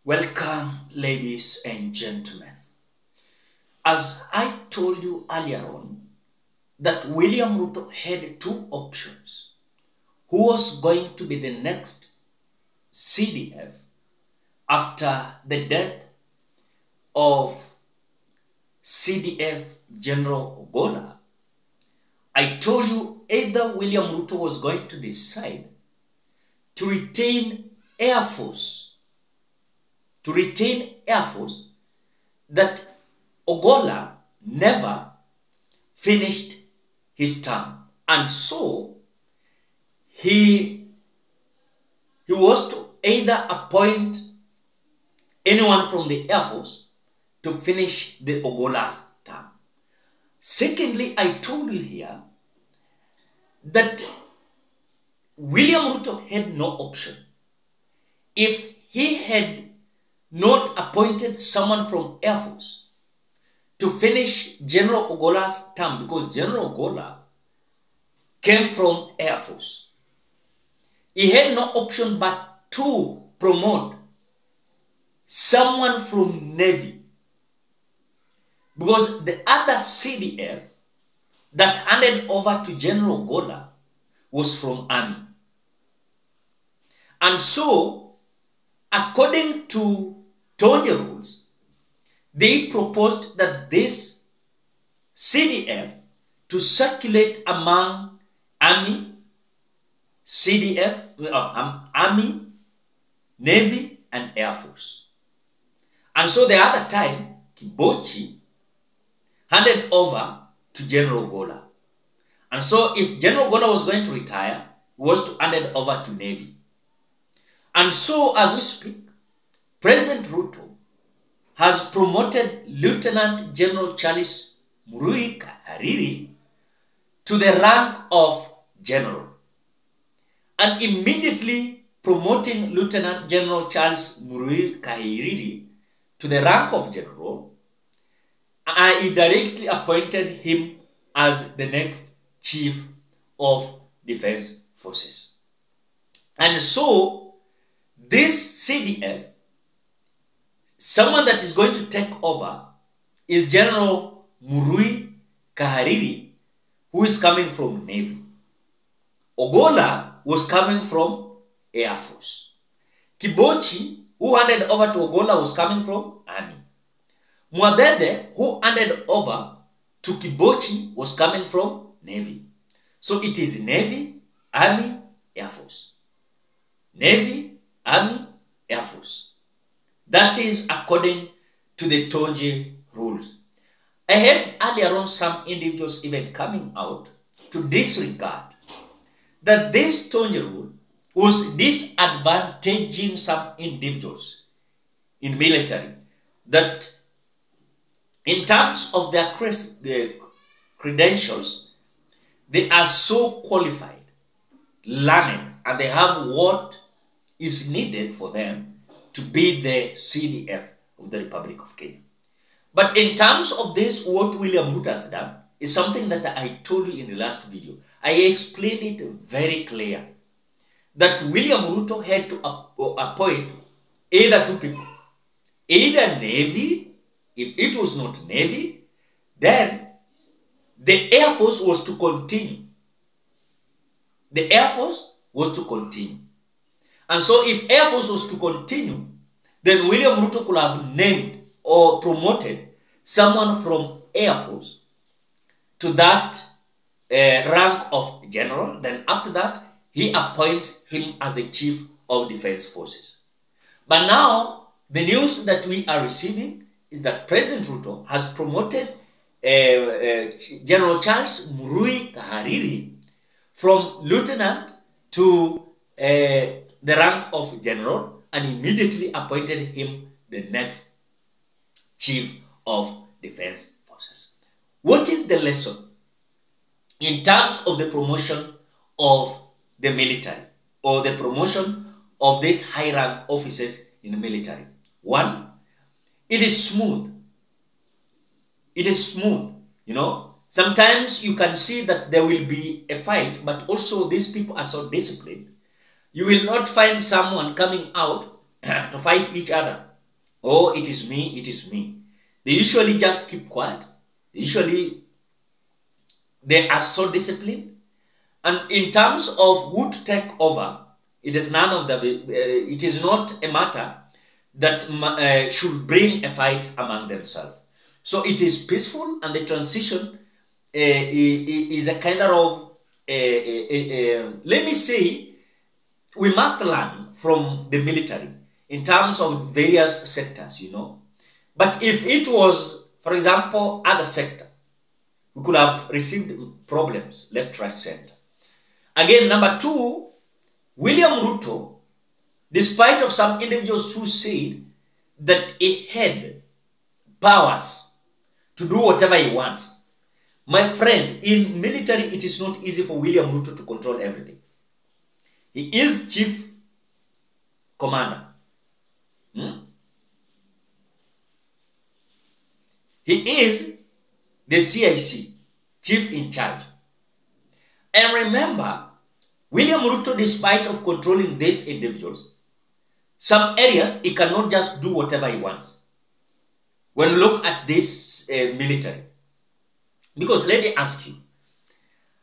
Welcome, ladies and gentlemen. As I told you earlier on, that William Ruto had two options. Who was going to be the next CDF after the death of CDF General Ogola? I told you either William Ruto was going to decide to retain Air Force, that Ogola never finished his term, and so he was to either appoint anyone from the Air Force to finish the Ogola's term. Secondly, I told you here that William Ruto had no option. If he had not appointed someone from Air Force to finish General Ogola's term, because General Ogola came from Air Force, he had no option but to promote someone from Navy, because the other CDF that handed over to General Ogola was from Army. And so, according to Tonje rules, they proposed that this CDF to circulate among Army, Army, Navy, and Air Force. And so the other time, Kibochi handed over to General Ogola. And so if General Ogola was going to retire, he was to hand it over to Navy. And so as we speak, President Ruto has promoted Lieutenant General Charles Murui Kahariri to the rank of General. And immediately promoting Lieutenant General Charles Murui Kahariri to the rank of General, he directly appointed him as the next Chief of Defense Forces. And so this CDF, someone that is going to take over is General Murui Kahariri, who is coming from Navy. Ogola was coming from Air Force. Kibochi, who handed over to Ogola, was coming from Army. Mwadede, who handed over to Kibochi, was coming from Navy. So it is Navy, Army, Air Force. Navy, Army, Air Force. That is according to the Tonje rules. I had earlier on some individuals even coming out to disregard that this Tonje rule was disadvantaging some individuals in military, that in terms of their credentials, they are so qualified, learned, and they have what is needed for them to be the CDF of the Republic of Kenya. But in terms of this, what William Ruto has done is something that I told you in the last video. I explained it very clear that William Ruto had to appoint either two people, either Navy. If it was not Navy, then the Air Force was to continue. The Air Force was to continue. And so if Air Force was to continue, then William Ruto could have named or promoted someone from Air Force to that rank of General. Then after that, he appoints him as the Chief of Defense Forces. But now, the news that we are receiving is that President Ruto has promoted General Charles Murui Kahariri from Lieutenant to the rank of General, and immediately appointed him the next Chief of Defense Forces. What is the lesson in terms of the promotion of the military, or the promotion of these high rank officers in the military? One, it is smooth. It is smooth, you know. Sometimes you can see that there will be a fight, but also these people are so disciplined. You will not find someone coming out to fight each other. Oh, it is me, it is me. They usually just keep quiet. They are so disciplined. And in terms of who to take over, it is none of the. It is not a matter that should bring a fight among themselves. So it is peaceful, and the transition is a kind of. Let me say, we must learn from the military in terms of various sectors, you know. But if it was, for example, other sector, we could have received problems left, right, center. Again, number two, William Ruto, despite of some individuals who said that he had powers to do whatever he wants, my friend, in military, it is not easy for William Ruto to control everything. He is chief commander. He is the CIC, chief in charge. And remember, William Ruto, despite of controlling these individuals, some areas he cannot just do whatever he wants. When you look at this military, because let me ask you,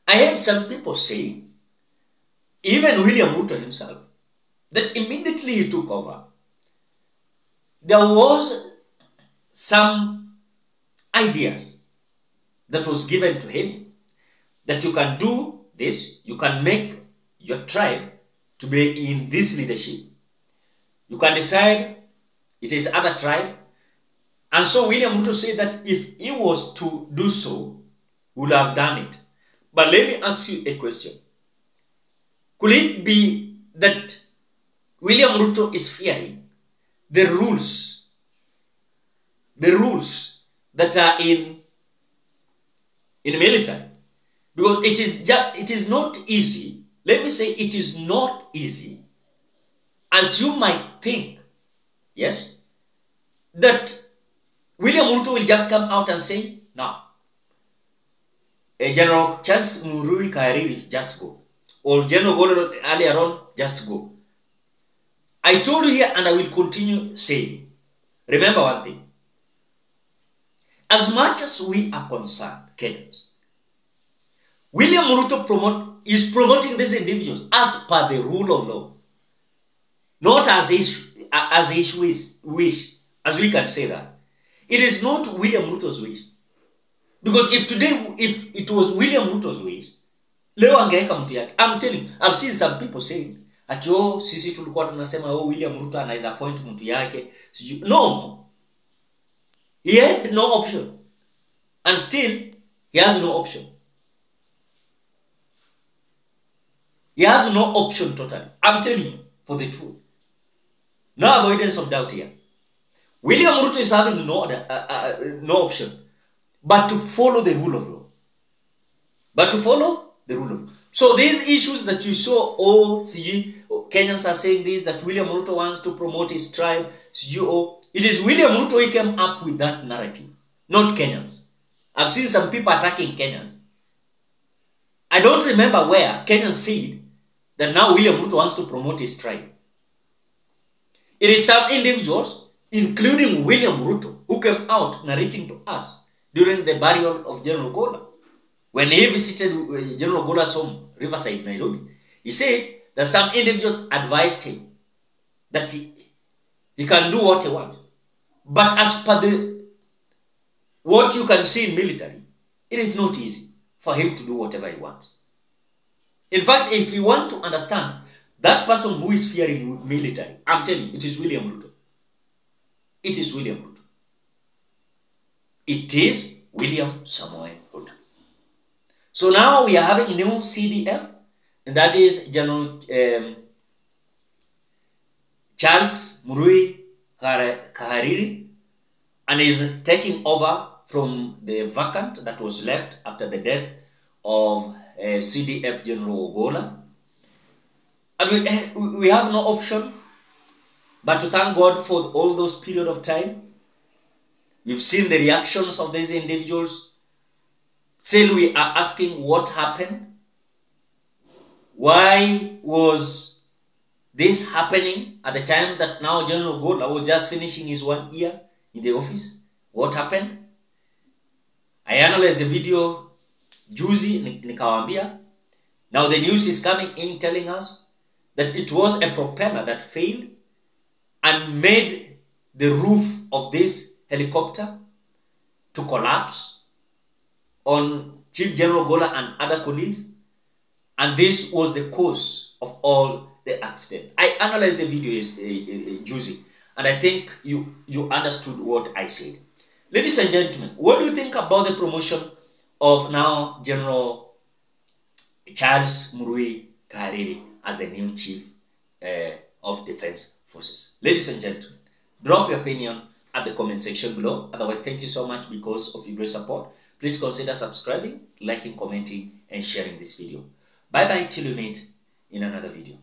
I heard some people say, even William Ruto himself, that immediately he took over, there was some ideas that was given to him that you can do this, you can make your tribe to be in this leadership. You can decide it is other tribe. And so William Ruto said that if he was to do so, he would have done it. But let me ask you a question. Could it be that William Ruto is fearing the rules that are in military? Because it is not easy. Let me say it is not easy, as you might think, yes, that William Ruto will just come out and say, no, General Charles Murui Kahariri, just go. Or General Golo earlier on, just go. I told you here, and I will continue saying, remember one thing. As much as we are concerned, Kenyans, William Ruto is promoting these individuals as per the rule of law, not as his wish, as we can say that. It is not William Ruto's wish. Because if it was William Ruto's wish, leo angeweka mtu yake. I'm telling you, I've seen some people saying, acho sisi tulikuwa tunasema William Ruto anaweza appoint mtu yake. No. He had no option. And still, he has no option. He has no option totally. I'm telling you, for the truth. No avoidance of doubt here. William Ruto is having no option but to follow the rule of law. But to follow the rule of law. So these issues that you saw, Kenyans are saying this, that William Ruto wants to promote his tribe, it is William Ruto who came up with that narrative, not Kenyans. I've seen some people attacking Kenyans. I don't remember where Kenyans said that now William Ruto wants to promote his tribe. It is some individuals, including William Ruto, who came out narrating to us during the burial of General Gola. When he visited General Gola's home, Riverside, Nairobi, he said that some individuals advised him that he can do what he wants. But as per what you can see in military, it is not easy for him to do whatever he wants. In fact, if you want to understand that person who is fearing military, I'm telling you, it is William Ruto. It is William Ruto. It is William Samoei Ruto. So now we are having a new CDF, and that is General Charles Murui Kahariri, and is taking over from the vacant that was left after the death of CDF General Ogola. And we have no option but to thank God for all those period of time. We've seen the reactions of these individuals. Still we are asking what happened. Why was this happening at the time that now General Gola was just finishing his 1 year in the office? What happened? I analyzed the video juzi, nikawambia. Now the news is coming in telling us that it was a propeller that failed and made the roof of this helicopter to collapse on Chief General Gola and other colleagues. And this was the cause of all the accident. I analyzed the video yesterday, juicy, and I think you understood what I said. Ladies and gentlemen, what do you think about the promotion of now General Charles Murui Kahariri as the new Chief of Defense Forces? Ladies and gentlemen, drop your opinion at the comment section below. Otherwise, thank you so much because of your great support. Please consider subscribing, liking, commenting, and sharing this video. Bye-bye till we meet in another video.